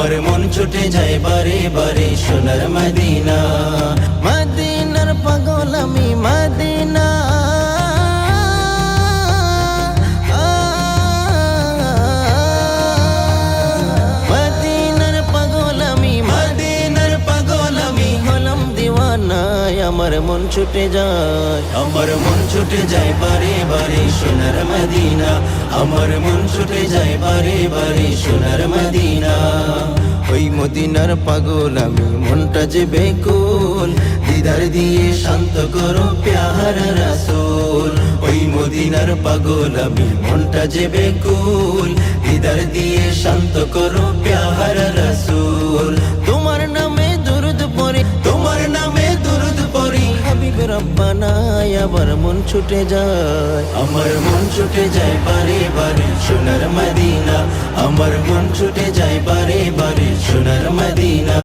আমার মন ছুটে যায় বারে বারে সোনার মদিনা। মদিনার পাগল আমি মদিনা, মদিনার পাগল আমি, মদিনার পাগল আমি হলাম দিওয়ানা। আমার মন ছুটে যায়, আমার মন ছুটে যায় বারে বারে সোনার মদিনা। আমার মন ছুটে যায় বারে বারে সোনার মদিনা। ওই মদিনার পাগল আমি, মনটা যে বেকুল, দিদার দিয়ে শান্ত করো প্যারা রাসূল। ওই মদিনার পাগল আমি, মনটা যে বেকুল, দিদার দিয়ে শান্ত করো প্যারা রাসূল। তোমার নামে দুরূদ পড়ি, তোমার নামে দুরূদ পড়ি হাবিবে রব্বানা। আবার মন ছুটে যায়, আমার মন ছুটে যায় বারে বারে সোনার মদিনা। আমার মন ছুটে যায় বারে বারে সোনার মদিনা।